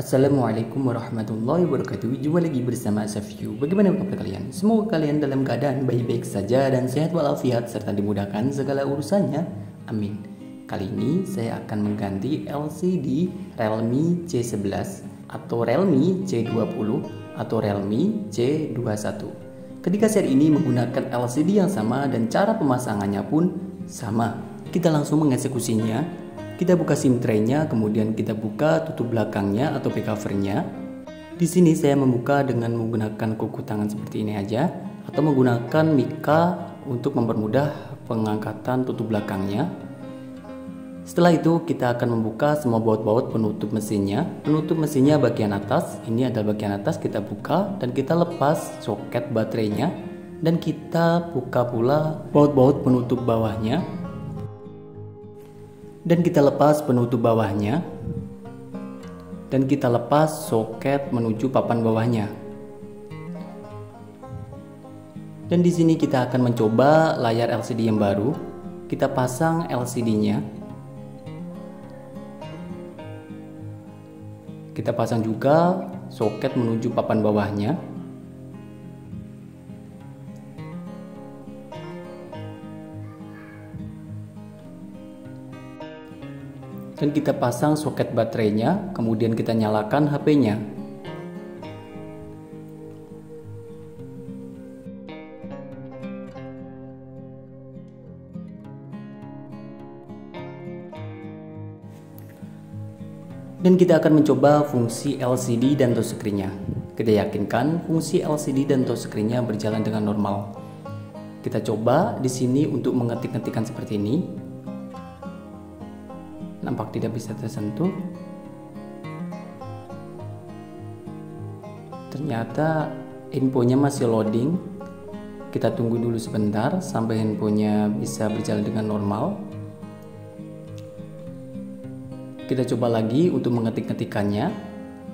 Assalamualaikum warahmatullahi wabarakatuh. Jumpa lagi bersama Asafyu. Bagaimana kabar kalian? Semoga kalian dalam keadaan baik-baik saja dan sehat walafiat serta dimudahkan segala urusannya. Amin. Kali ini saya akan mengganti LCD Realme C11 atau Realme C20 atau Realme C21. Ketika seri ini menggunakan LCD yang sama dan cara pemasangannya pun sama. Kita langsung mengeksekusinya. Kita buka SIM tray-nya, kemudian kita buka tutup belakangnya atau back cover-nya. Di sini saya membuka dengan menggunakan kuku tangan seperti ini aja, atau menggunakan mika untuk mempermudah pengangkatan tutup belakangnya. Setelah itu kita akan membuka semua baut-baut penutup mesinnya. Penutup mesinnya bagian atas, ini adalah bagian atas, kita buka dan kita lepas soket baterainya. Dan kita buka pula baut-baut penutup bawahnya. Dan kita lepas penutup bawahnya, dan kita lepas soket menuju papan bawahnya. Dan di sini kita akan mencoba layar LCD yang baru. Kita pasang LCD-nya. Kita pasang juga soket menuju papan bawahnya. Dan kita pasang soket baterainya, kemudian kita nyalakan HP-nya. Dan kita akan mencoba fungsi LCD dan touchscreen-nya. Kita yakinkan fungsi LCD dan touchscreen-nya berjalan dengan normal. Kita coba di sini untuk mengetik-ngetikan seperti ini. Nampak tidak bisa tersentuh. Ternyata infonya masih loading. Kita tunggu dulu sebentar sampai infonya bisa berjalan dengan normal. Kita coba lagi untuk mengetik-ngetikannya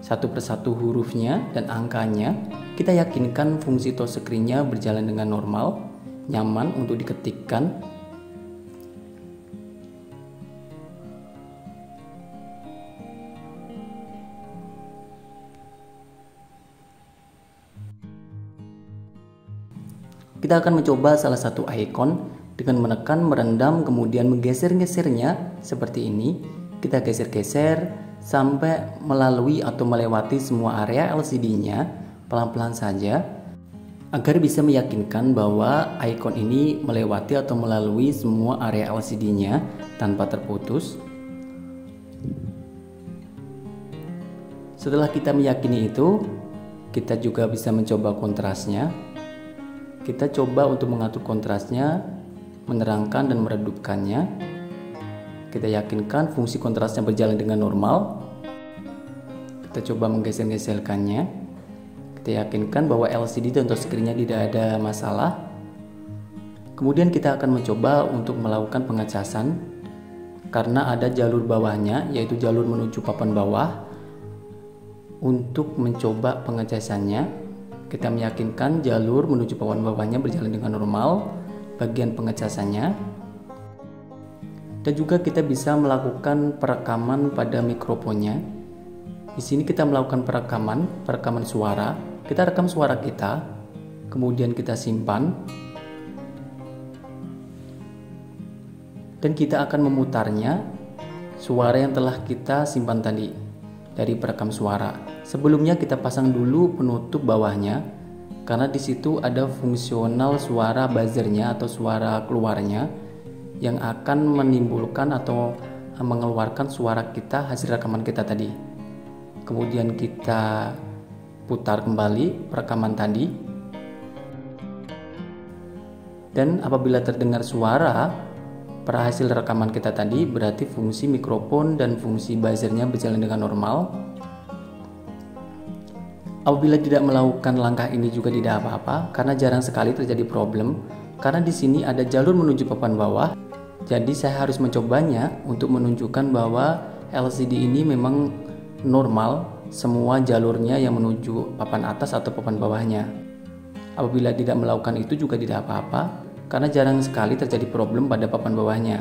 satu persatu hurufnya dan angkanya. Kita yakinkan fungsi touchscreen-nya berjalan dengan normal, nyaman untuk diketikkan. Kita akan mencoba salah satu ikon dengan menekan, merendam, kemudian menggeser-gesernya seperti ini. Kita geser-geser sampai melalui atau melewati semua area LCD-nya pelan-pelan saja agar bisa meyakinkan bahwa ikon ini melewati atau melalui semua area LCD-nya tanpa terputus. Setelah kita meyakini itu, kita juga bisa mencoba kontrasnya. Kita coba untuk mengatur kontrasnya, menerangkan dan meredupkannya. Kita yakinkan fungsi kontrasnya berjalan dengan normal. Kita coba menggeser-geserkannya. Kita yakinkan bahwa LCD dan touchscreen-nya tidak ada masalah. Kemudian kita akan mencoba untuk melakukan pengecasan. Karena ada jalur bawahnya, yaitu jalur menuju papan bawah. Untuk mencoba pengecasannya, kita meyakinkan jalur menuju papan bawahnya berjalan dengan normal, bagian pengecasannya. Dan juga kita bisa melakukan perekaman pada mikrofonnya. Di sini kita melakukan perekaman suara. Kita rekam suara kita, kemudian kita simpan. Dan kita akan memutarnya suara yang telah kita simpan tadi dari perekam suara. Sebelumnya kita pasang dulu penutup bawahnya karena di situ ada fungsional suara buzzernya atau suara keluarnya yang akan menimbulkan atau mengeluarkan suara kita hasil rekaman kita tadi. Kemudian kita putar kembali perekaman tadi. Dan apabila terdengar suara pada hasil rekaman kita tadi, berarti fungsi mikrofon dan fungsi buzzernya berjalan dengan normal. Apabila tidak melakukan langkah ini juga tidak apa-apa, karena jarang sekali terjadi problem. Karena di sini ada jalur menuju papan bawah, jadi saya harus mencobanya untuk menunjukkan bahwa LCD ini memang normal semua jalurnya yang menuju papan atas atau papan bawahnya. Apabila tidak melakukan itu juga tidak apa-apa, karena jarang sekali terjadi problem pada papan bawahnya.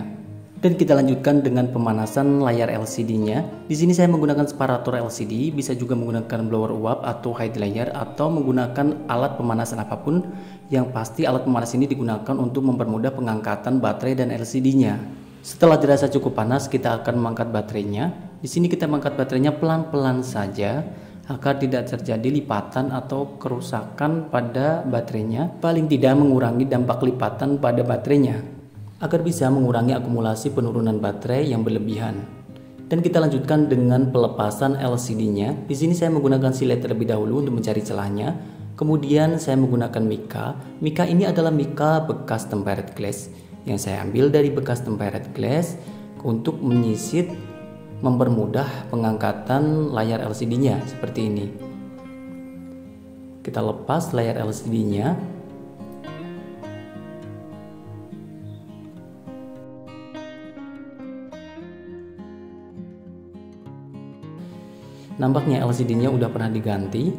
Dan kita lanjutkan dengan pemanasan layar LCD-nya. Di sini saya menggunakan separator LCD, bisa juga menggunakan blower uap atau hide layer atau menggunakan alat pemanasan apapun. Yang pasti alat pemanas ini digunakan untuk mempermudah pengangkatan baterai dan LCD-nya. Setelah dirasa cukup panas, kita akan mengangkat baterainya. Di sini kita mengangkat baterainya pelan-pelan saja agar tidak terjadi lipatan atau kerusakan pada baterainya, paling tidak mengurangi dampak lipatan pada baterainya, agar bisa mengurangi akumulasi penurunan baterai yang berlebihan. Dan kita lanjutkan dengan pelepasan LCD-nya. Di sini saya menggunakan silet terlebih dahulu untuk mencari celahnya. Kemudian saya menggunakan mika. Mika ini adalah mika bekas tempered glass yang saya ambil dari bekas tempered glass untuk menyisit, mempermudah pengangkatan layar LCD-nya seperti ini. Kita lepas layar LCD-nya. Nampaknya LCD-nya udah pernah diganti,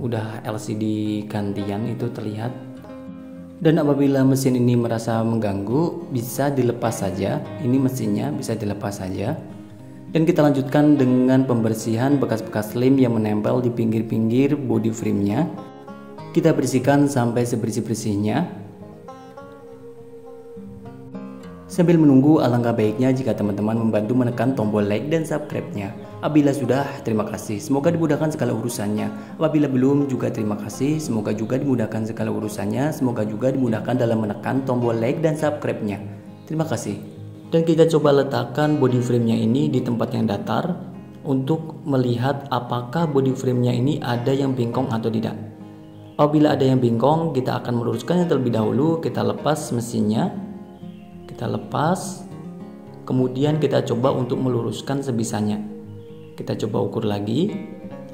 udah LCD gantian itu terlihat. Dan apabila mesin ini merasa mengganggu, bisa dilepas saja. Ini mesinnya bisa dilepas saja. Dan kita lanjutkan dengan pembersihan bekas-bekas lem yang menempel di pinggir-pinggir body frame-nya. Kita bersihkan sampai sebersih-bersihnya. Sambil menunggu, alangkah baiknya jika teman-teman membantu menekan tombol like dan subscribe-nya. Apabila sudah, terima kasih. Semoga dimudahkan segala urusannya. Apabila belum, juga terima kasih. Semoga juga dimudahkan segala urusannya. Semoga juga dimudahkan dalam menekan tombol like dan subscribe-nya. Terima kasih. Dan kita coba letakkan body frame-nya ini di tempat yang datar untuk melihat apakah body frame-nya ini ada yang bengkong atau tidak. Apabila ada yang bengkong, kita akan meluruskannya terlebih dahulu. Kita lepas mesinnya. Kita lepas, kemudian kita coba untuk meluruskan sebisanya. Kita coba ukur lagi,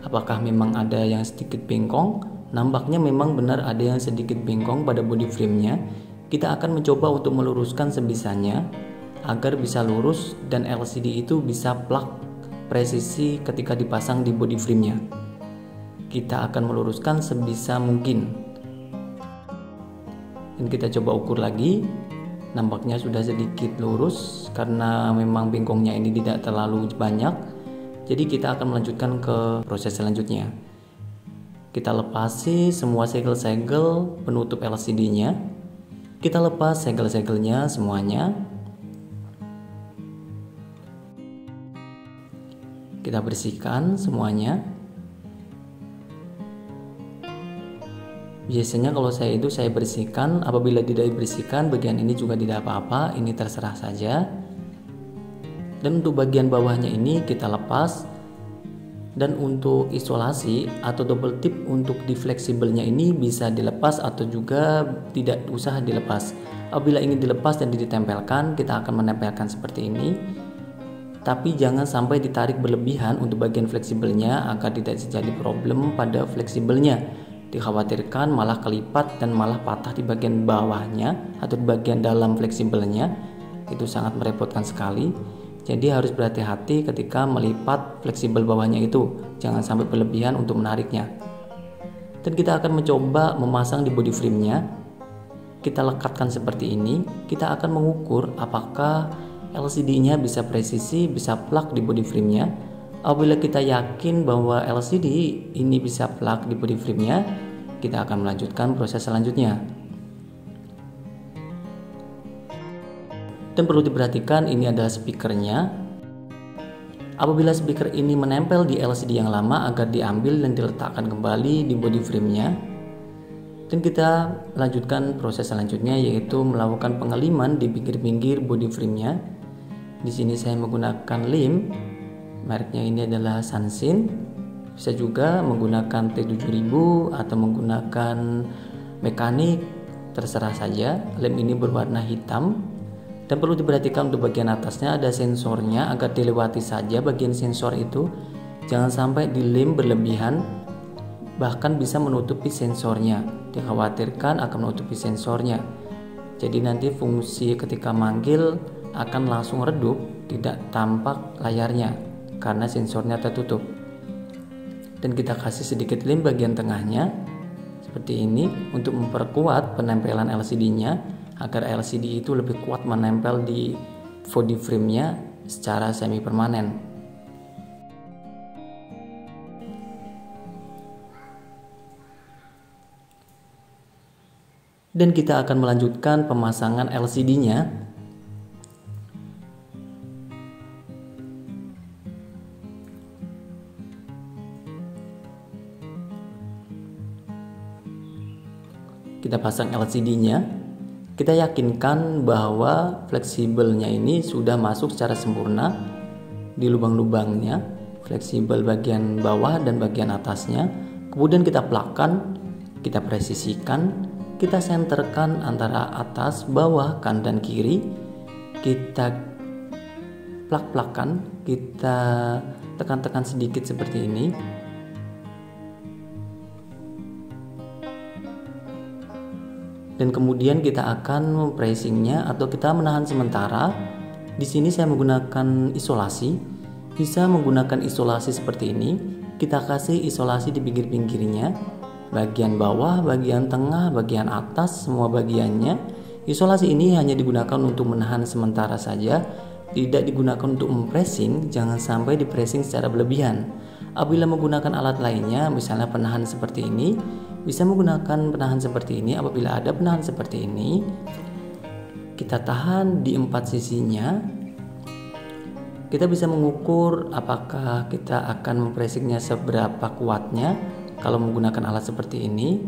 apakah memang ada yang sedikit bengkong. Nampaknya memang benar ada yang sedikit bengkong pada body frame-nya. Kita akan mencoba untuk meluruskan sebisanya agar bisa lurus dan LCD itu bisa plug presisi ketika dipasang di body frame-nya. Kita akan meluruskan sebisa mungkin. Dan kita coba ukur lagi. Nampaknya sudah sedikit lurus karena memang bengkongnya ini tidak terlalu banyak. Jadi kita akan melanjutkan ke proses selanjutnya. Kita lepasi semua segel-segel penutup LCD-nya. Kita lepas segel-segelnya semuanya. Kita bersihkan semuanya. Biasanya kalau saya bersihkan, apabila tidak dibersihkan bagian ini juga tidak apa-apa, ini terserah saja. Dan untuk bagian bawahnya ini kita lepas. Dan untuk isolasi atau double tip untuk di fleksibelnya ini bisa dilepas atau juga tidak usah dilepas. Apabila ingin dilepas dan ditempelkan, kita akan menempelkan seperti ini. Tapi jangan sampai ditarik berlebihan untuk bagian fleksibelnya agar tidak terjadi problem pada fleksibelnya. Dikhawatirkan malah kelipat dan malah patah di bagian bawahnya atau di bagian dalam fleksibelnya. Itu sangat merepotkan sekali. Jadi harus berhati-hati ketika melipat fleksibel bawahnya itu. Jangan sampai berlebihan untuk menariknya. Dan kita akan mencoba memasang di body frame-nya. Kita lekatkan seperti ini. Kita akan mengukur apakah LCD-nya bisa presisi, bisa plug di body frame-nya. Apabila kita yakin bahwa LCD ini bisa plug di body frame-nya, kita akan melanjutkan proses selanjutnya. Dan perlu diperhatikan ini adalah speakernya. Apabila speaker ini menempel di LCD yang lama agar diambil dan diletakkan kembali di body frame-nya. Dan kita lanjutkan proses selanjutnya yaitu melakukan pengeliman di pinggir-pinggir body frame-nya. Di sini saya menggunakan lem. Mereknya ini adalah Sansin. Bisa juga menggunakan T7000 atau menggunakan mekanik, terserah saja. Lem ini berwarna hitam. Dan perlu diperhatikan untuk bagian atasnya ada sensornya agar dilewati saja bagian sensor itu. Jangan sampai dilem berlebihan, bahkan bisa menutupi sensornya. Dikhawatirkan akan menutupi sensornya. Jadi nanti fungsi ketika manggil akan langsung redup, tidak tampak layarnya karena sensornya tertutup. Dan kita kasih sedikit lem bagian tengahnya seperti ini untuk memperkuat penempelan LCD-nya agar LCD itu lebih kuat menempel di body frame-nya secara semi permanen. Dan kita akan melanjutkan pemasangan LCD-nya. Kita pasang LCD-nya. Kita yakinkan bahwa fleksibelnya ini sudah masuk secara sempurna di lubang-lubangnya, fleksibel bagian bawah dan bagian atasnya. Kemudian kita plakkan, kita presisikan, kita senterkan antara atas, bawah, kanan dan kiri. Kita plak-plakan, kita tekan-tekan sedikit seperti ini. Dan kemudian kita akan mempressingnya atau kita menahan sementara. Di sini saya menggunakan isolasi. Bisa menggunakan isolasi seperti ini. Kita kasih isolasi di pinggir-pinggirnya, bagian bawah, bagian tengah, bagian atas, semua bagiannya. Isolasi ini hanya digunakan untuk menahan sementara saja, tidak digunakan untuk mempressing. Jangan sampai dipressing secara berlebihan. Apabila menggunakan alat lainnya, misalnya penahan seperti ini, bisa menggunakan penahan seperti ini. Apabila ada penahan seperti ini, kita tahan di 4 sisinya. Kita bisa mengukur apakah kita akan mempressingnya seberapa kuatnya kalau menggunakan alat seperti ini.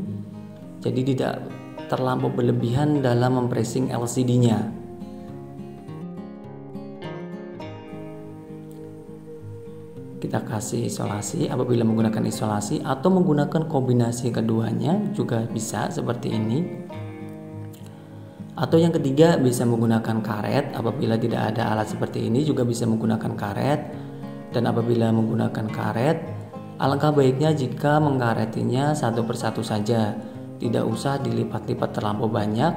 Jadi tidak terlampau berlebihan dalam mempressing LCD-nya. Kita kasih isolasi. Apabila menggunakan isolasi atau menggunakan kombinasi keduanya juga bisa seperti ini. Atau yang ketiga bisa menggunakan karet. Apabila tidak ada alat seperti ini juga bisa menggunakan karet. Dan apabila menggunakan karet, alangkah baiknya jika mengkaretinya satu persatu saja. Tidak usah dilipat-lipat terlampau banyak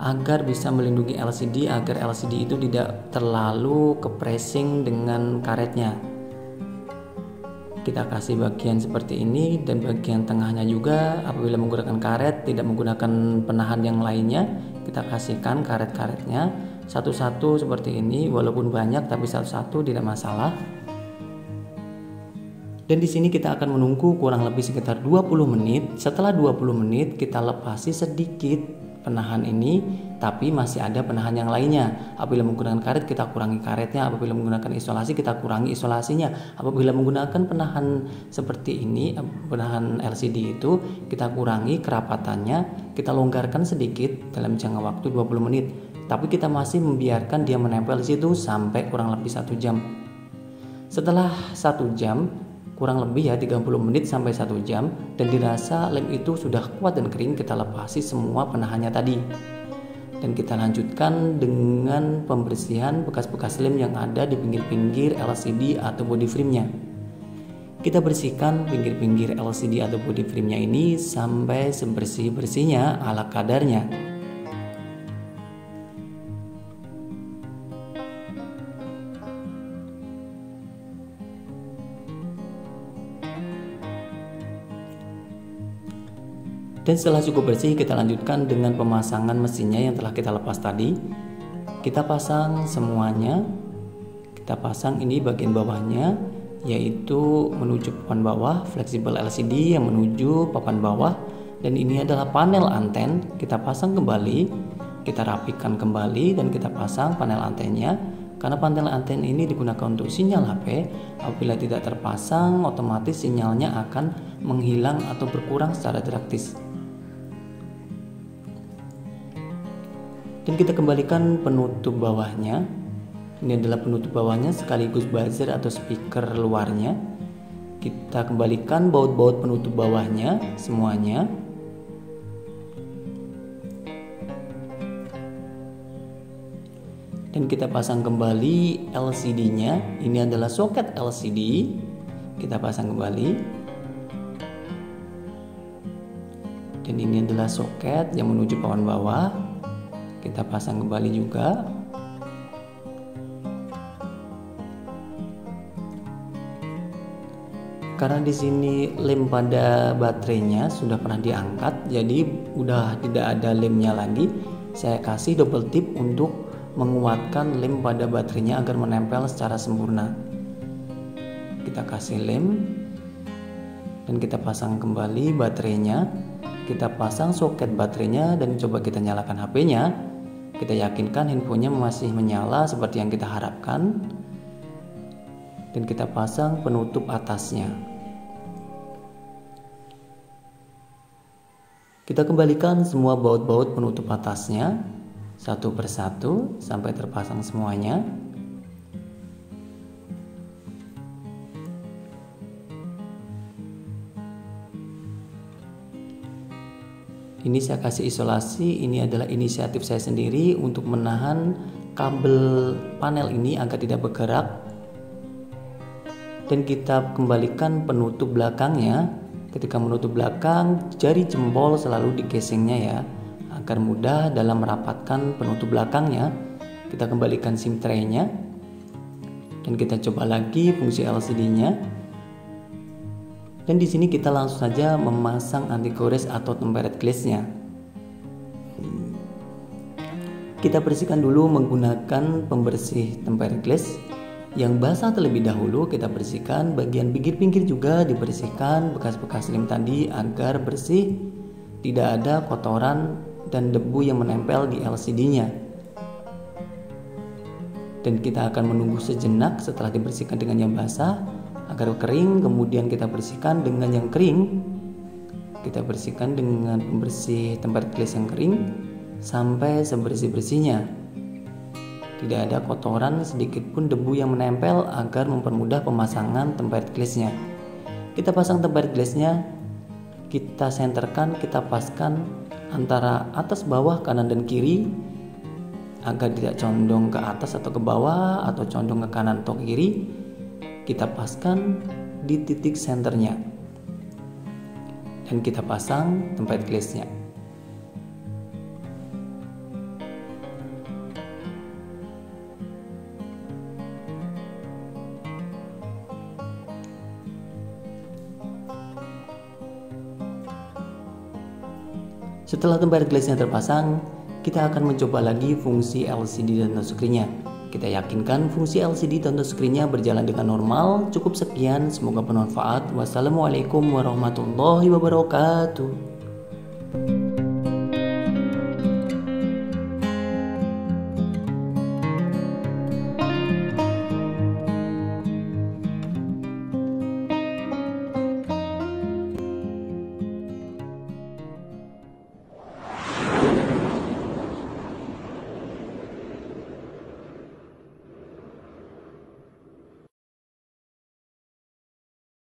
agar bisa melindungi LCD, agar LCD itu tidak terlalu kepressing dengan karetnya. Kita kasih bagian seperti ini dan bagian tengahnya juga. Apabila menggunakan karet, tidak menggunakan penahan yang lainnya, kita kasihkan karet-karetnya satu-satu seperti ini. Walaupun banyak tapi satu-satu tidak masalah. Dan di sini kita akan menunggu kurang lebih sekitar 20 menit. Setelah 20 menit kita lepasi sedikit penahan ini, tapi masih ada penahan yang lainnya. Apabila menggunakan karet kita kurangi karetnya, apabila menggunakan isolasi kita kurangi isolasinya. Apabila menggunakan penahan seperti ini, penahan LCD itu kita kurangi kerapatannya, kita longgarkan sedikit dalam jangka waktu 20 menit. Tapi kita masih membiarkan dia menempel di situ sampai kurang lebih 1 jam. Setelah 1 jam, kurang lebih ya 30 menit sampai 1 jam, dan dirasa lem itu sudah kuat dan kering, kita lepasi semua penahannya tadi. Dan kita lanjutkan dengan pembersihan bekas-bekas lem yang ada di pinggir-pinggir LCD atau body frame-nya. Kita bersihkan pinggir-pinggir LCD atau body frame-nya ini sampai sebersih-bersihnya ala kadarnya. Dan setelah cukup bersih, kita lanjutkan dengan pemasangan mesinnya yang telah kita lepas tadi. Kita pasang semuanya. Kita pasang ini bagian bawahnya, yaitu menuju papan bawah, fleksibel LCD yang menuju papan bawah. Dan ini adalah panel anten. Kita pasang kembali, kita rapikan kembali dan kita pasang panel antennya. Karena panel anten ini digunakan untuk sinyal HP. Apabila tidak terpasang, otomatis sinyalnya akan menghilang atau berkurang secara drastis. Dan kita kembalikan penutup bawahnya. Ini adalah penutup bawahnya sekaligus buzzer atau speaker luarnya. Kita kembalikan baut-baut penutup bawahnya semuanya. Dan kita pasang kembali LCD-nya. Ini adalah soket LCD. Kita pasang kembali. Dan ini adalah soket yang menuju papan bawah. Kita pasang kembali juga. Karena di sini lem pada baterainya sudah pernah diangkat, jadi udah tidak ada lemnya lagi. Saya kasih double tip untuk menguatkan lem pada baterainya agar menempel secara sempurna. Kita kasih lem dan kita pasang kembali baterainya. Kita pasang soket baterainya dan coba kita nyalakan HP-nya. Kita yakinkan handphonenya masih menyala seperti yang kita harapkan. Dan kita pasang penutup atasnya. Kita kembalikan semua baut-baut penutup atasnya satu persatu sampai terpasang semuanya. Ini saya kasih isolasi, ini adalah inisiatif saya sendiri untuk menahan kabel panel ini agar tidak bergerak. Dan kita kembalikan penutup belakangnya. Ketika menutup belakang, jari jempol selalu digesengnya ya, agar mudah dalam merapatkan penutup belakangnya. Kita kembalikan SIM tray-nya. Dan kita coba lagi fungsi LCD-nya. Dan di sini kita langsung saja memasang anti gores atau tempered glass-nya. Kita bersihkan dulu menggunakan pembersih tempered glass. Yang basah terlebih dahulu kita bersihkan, bagian pinggir-pinggir juga dibersihkan bekas-bekas lem tadi agar bersih, tidak ada kotoran dan debu yang menempel di LCD-nya. Dan kita akan menunggu sejenak setelah dibersihkan dengan yang basah agar kering, kemudian kita bersihkan dengan yang kering. Kita bersihkan dengan pembersih tempered glass yang kering sampai sebersih-bersihnya. Tidak ada kotoran sedikit pun debu yang menempel agar mempermudah pemasangan tempered glass-nya. Kita pasang tempered glass-nya, kita senterkan, kita paskan antara atas bawah kanan dan kiri agar tidak condong ke atas atau ke bawah atau condong ke kanan atau ke kiri. Kita paskan di titik senternya dan kita pasang tempered glass-nya. Setelah tempered glass-nya terpasang, kita akan mencoba lagi fungsi LCD dan touchscreen-nya. Kita yakinkan fungsi LCD dan touchscreen-nya berjalan dengan normal. Cukup sekian, semoga bermanfaat. Wassalamualaikum warahmatullahi wabarakatuh.